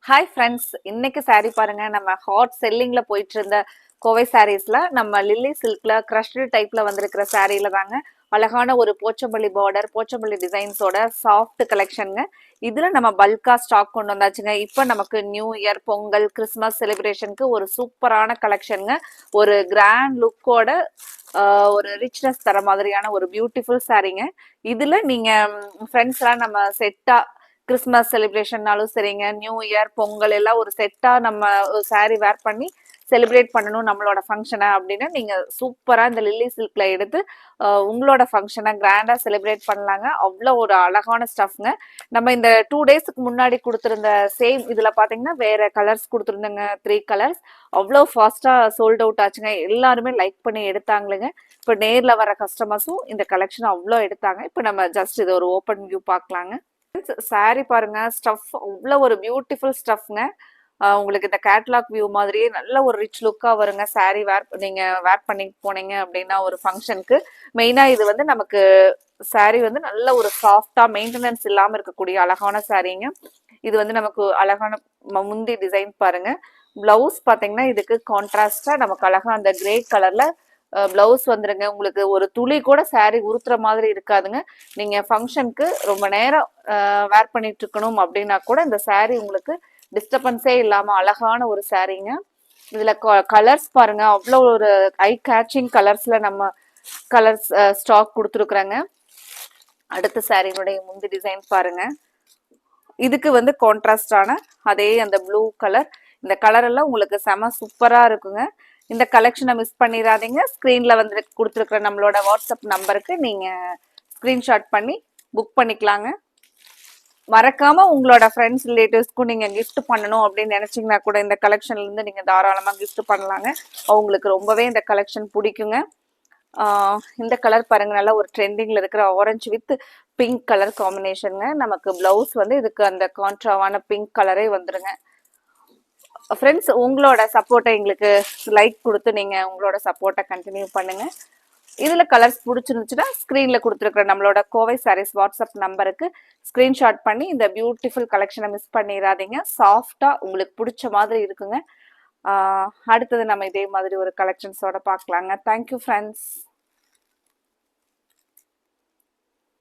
Hi friends, இன்னைக்கு saree பாருங்க. நம்ம ஹாட் செல்லிங்ல போயிட்டு இருந்த கோவை சாரீஸ்ல நம்ம லில்லி சில்க்ல கிரஷ்டு டைப்ல வந்திருக்கிற சாரீல தாங்க அழகான ஒரு போச்சம்பள்ளி பார்டர், போச்சம்பள்ளி டிசைன்ஸோட சாஃப்ட் கலெக்ஷனுங்க. இதுல நம்ம பல்கா ஸ்டாக் கொண்டு வந்தாச்சுங்க. இப்போ நமக்கு நியூ இயர், பொங்கல், கிறிஸ்மஸ் செலிப்ரேஷனுக்கு ஒரு சூப்பரான கலெக்ஷனுங்க. ஒரு கிராண்ட் லுக்கோட ஒரு ரிச்னஸ் தர மாதிரியான ஒரு பியூட்டிஃபுல் சாரீங்க. இதுல நீங்க ஃப்ரெண்ட்ஸ்லாம் நம்ம செட்டா கிறிஸ்மஸ் செலிப்ரேஷன்னாலும் சரிங்க, நியூ இயர், பொங்கல் எல்லாம் ஒரு செட்டா நம்ம சாரி வேர் பண்ணி செலிப்ரேட் பண்ணணும் நம்மளோட ஃபங்க்ஷனை அப்படின்னு நீங்க சூப்பரா இந்த லில்லி சில்க்ல எடுத்து உங்களோட ஃபங்க்ஷனை கிராண்டா செலிப்ரேட் பண்ணலாங்க. அவ்வளோ ஒரு அழகான ஸ்டஃப்ங்க. நம்ம இந்த 2 டேஸ்க்கு முன்னாடி கொடுத்துருந்த சேம் இதுல பாத்தீங்கன்னா வேற கலர்ஸ் கொடுத்துருந்தேங்க, 3 கலர்ஸ். அவ்வளோ ஃபாஸ்டா சோல்ட் அவுட் ஆச்சுங்க. எல்லாருமே லைக் பண்ணி எடுத்தாங்களுங்க. இப்போ நேர்ல வர கஸ்டமர்ஸும் இந்த கலெக்ஷன் அவ்வளோ எடுத்தாங்க. இப்போ நம்ம ஜஸ்ட் இது ஒரு ஓப்பன் வியூ பார்க்கலாங்க. சாரி பாருங்க, ஸ்டஃப் அவ்வளோ ஒரு பியூட்டிஃபுல் ஸ்டஃப்ங்க. உங்களுக்கு இந்த கேட்லாக் வியூ மாதிரியே நல்ல ஒரு ரிச் லுக்கா வருங்க. சாரி நீங்க வேர் பண்ணி போனீங்க அப்படின்னா ஒரு ஃபங்க்ஷனுக்கு மெயினா இது வந்து நமக்கு சாரி வந்து நல்ல ஒரு சாஃப்டா மெயின்டெனன்ஸ் இல்லாம இருக்கக்கூடிய அழகான சாரீங்க. இது வந்து நமக்கு அழகான முந்தி டிசைன் பாருங்க. பிளவுஸ் பாத்தீங்கன்னா இதுக்கு கான்ட்ராஸ்டா நமக்கு அழகா அந்த கிரே கலர்ல பிளவுஸ் வந்துருங்க. உங்களுக்கு ஒரு துளி கூட சாரி உறுத்துற மாதிரி இருக்காதுங்க. நீங்க ஃபங்க்ஷனுக்கு ரொம்ப நேரம் வேர் பண்ணிட்டு இருக்கணும் அப்படின்னா கூட இந்த சாரி உங்களுக்கு டிஸ்டர்பன்ஸே இல்லாம அழகான ஒரு சாரீங்க. இதுல கலர்ஸ் பாருங்க, அவ்வளோ ஒரு ஐ கேச்சிங் கலர்ஸ்ல நம்ம கலர்ஸ் ஸ்டாக் கொடுத்துருக்குறாங்க. அடுத்த சாரியினுடைய முந்தி டிசைன் பாருங்க. இதுக்கு வந்து கான்ட்ராஸ்டான அதே அந்த ப்ளூ கலர். இந்த கலர் எல்லாம் உங்களுக்கு செம சூப்பரா இருக்குங்க. இந்த கலெக்ஷனை மிஸ் பண்ணிடாதீங்க. ஸ்க்ரீன்ல வந்து கொடுத்துருக்குற நம்மளோட வாட்ஸ்அப் நம்பருக்கு நீங்க ஸ்கிரீன்ஷாட் பண்ணி புக் பண்ணிக்கலாங்க. மறக்காம உங்களோட ஃப்ரெண்ட்ஸ் ரிலேட்டிவ்ஸ்க்கும் நீங்க கிஃப்ட் பண்ணணும் அப்படின்னு நினைச்சீங்கன்னா கூட இந்த கலெக்ஷன்ல இருந்து நீங்க தாராளமா கிஃப்ட் பண்ணலாங்க. அவங்களுக்கு ரொம்பவே இந்த கலெக்ஷன் பிடிக்குங்க. இந்த கலர் பாருங்க, நல்லா ஒரு ட்ரெண்டிங்ல இருக்கிற ஆரஞ்சு வித் பிங்க் கலர் காம்பினேஷனுங்க. நமக்கு பிளவுஸ் வந்து இதுக்கு அந்த கான்ட்ராவான பிங்க் கலரே வந்துருங்க. ஃப்ரெண்ட்ஸ், உங்களோட சப்போர்ட்டை எங்களுக்கு லைக் கொடுத்து நீங்க உங்களோட சப்போர்ட்டை கண்டினியூ பண்ணுங்க. இதுல கலர்ஸ் பிடிச்சிருந்துச்சுன்னா ஸ்கிரீன்ல கொடுத்துருக்குற நம்மளோட கோவை சாரீஸ் வாட்ஸ்அப் நம்பருக்கு ஸ்கிரீன்ஷாட் பண்ணி இந்த பியூட்டிஃபுல் கலெக்ஷனை மிஸ் பண்ணிடாதீங்க. சாஃப்டா உங்களுக்கு பிடிச்ச மாதிரி இருக்குங்க. அடுத்தது நம்ம இதே மாதிரி ஒரு கலெக்ஷன்ஸோட பார்க்கலாங்க. Thank you friends.